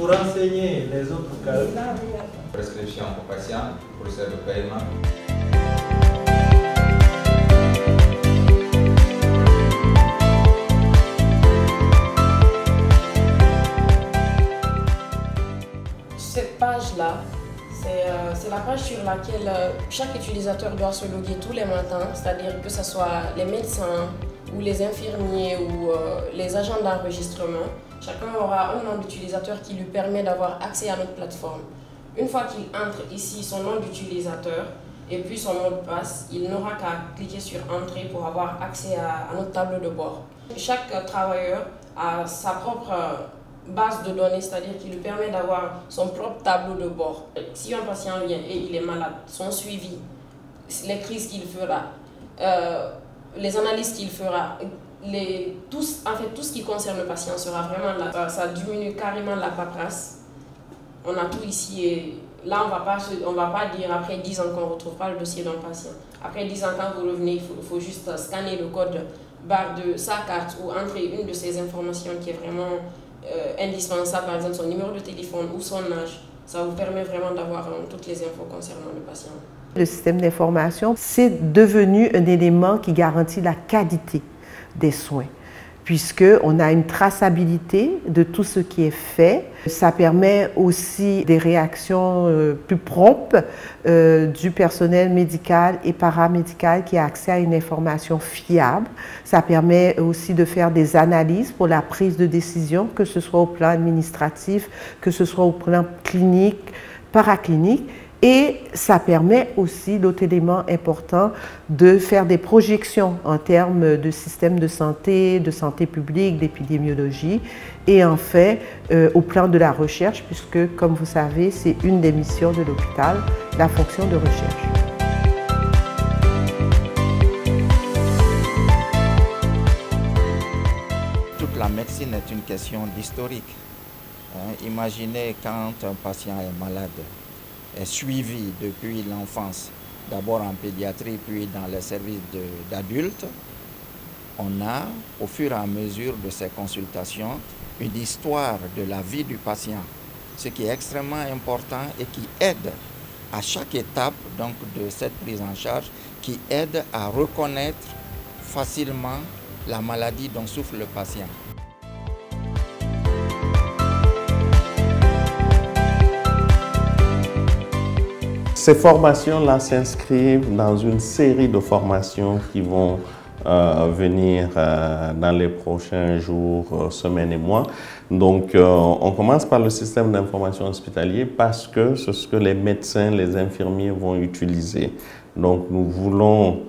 Pour renseigner les autres cas. Prescription au patient, procès de paiement. Cette page-là, c'est la page sur laquelle chaque utilisateur doit se loguer tous les matins, c'est-à-dire que ce soit les médecins ou les infirmiers ou les agents d'enregistrement. Chacun aura un nom d'utilisateur qui lui permet d'avoir accès à notre plateforme. Une fois qu'il entre ici son nom d'utilisateur et puis son mot de passe, il n'aura qu'à cliquer sur Entrée pour avoir accès à notre tableau de bord. Chaque travailleur a sa propre base de données, c'est-à-dire qui lui permet d'avoir son propre tableau de bord. Si un patient vient et il est malade, son suivi, les crises qu'il fera, les analyses qu'il fera, tout ce qui concerne le patient sera vraiment là. Ça diminue carrément la paperasse. On a tout ici et là on va pas dire après 10 ans qu'on ne retrouve pas le dossier d'un patient. Après 10 ans quand vous revenez, il faut juste scanner le code barre de sa carte ou entrer une de ces informations qui est vraiment indispensable, par exemple son numéro de téléphone ou son âge. Ça vous permet vraiment d'avoir toutes les infos concernant le patient. Le système d'information, c'est devenu un élément qui garantit la qualité des soins, puisqu'on a une traçabilité de tout ce qui est fait. Ça permet aussi des réactions plus promptes du personnel médical et paramédical qui a accès à une information fiable. Ça permet aussi de faire des analyses pour la prise de décision, que ce soit au plan administratif, que ce soit au plan clinique, paraclinique. Et ça permet aussi, l'autre élément important, de faire des projections en termes de système de santé publique, d'épidémiologie, et en fait au plan de la recherche, puisque, comme vous savez, c'est une des missions de l'hôpital, la fonction de recherche. Toute la médecine est une question d'historique. Imaginez quand un patient est malade, est suivi depuis l'enfance, d'abord en pédiatrie, puis dans les services d'adultes. On a, au fur et à mesure de ces consultations, une histoire de la vie du patient, ce qui est extrêmement important et qui aide à chaque étape donc, de cette prise en charge, qui aide à reconnaître facilement la maladie dont souffre le patient. Ces formations-là s'inscrivent dans une série de formations qui vont venir dans les prochains jours, semaines et mois. Donc, on commence par le système d'information hospitalier parce que c'est ce que les médecins, les infirmiers vont utiliser. Donc, nous voulons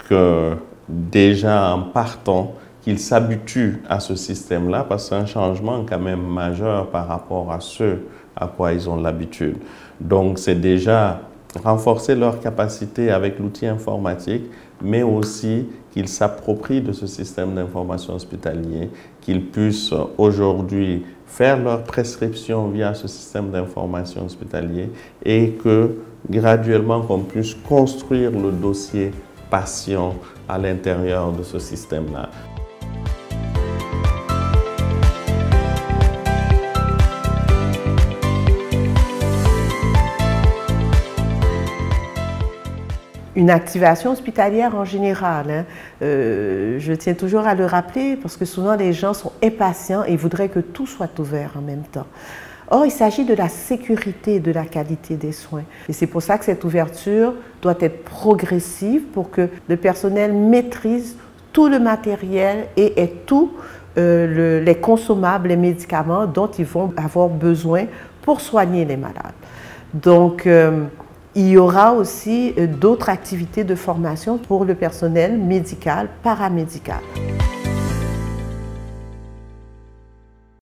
que déjà en partant, qu'ils s'habituent à ce système-là parce que c'est un changement quand même majeur par rapport à ce à quoi ils ont l'habitude. Donc, c'est déjà renforcer leur capacité avec l'outil informatique, mais aussi qu'ils s'approprient de ce système d'information hospitalier, qu'ils puissent aujourd'hui faire leur prescription via ce système d'information hospitalier et que graduellement qu'on puisse construire le dossier patient à l'intérieur de ce système-là. Une activation hospitalière en général, je tiens toujours à le rappeler parce que souvent les gens sont impatients et voudraient que tout soit ouvert en même temps. Or, il s'agit de la sécurité et de la qualité des soins. Et c'est pour ça que cette ouverture doit être progressive pour que le personnel maîtrise tout le matériel et ait tous les consommables, les médicaments dont ils vont avoir besoin pour soigner les malades. Donc, il y aura aussi d'autres activités de formation pour le personnel médical, paramédical.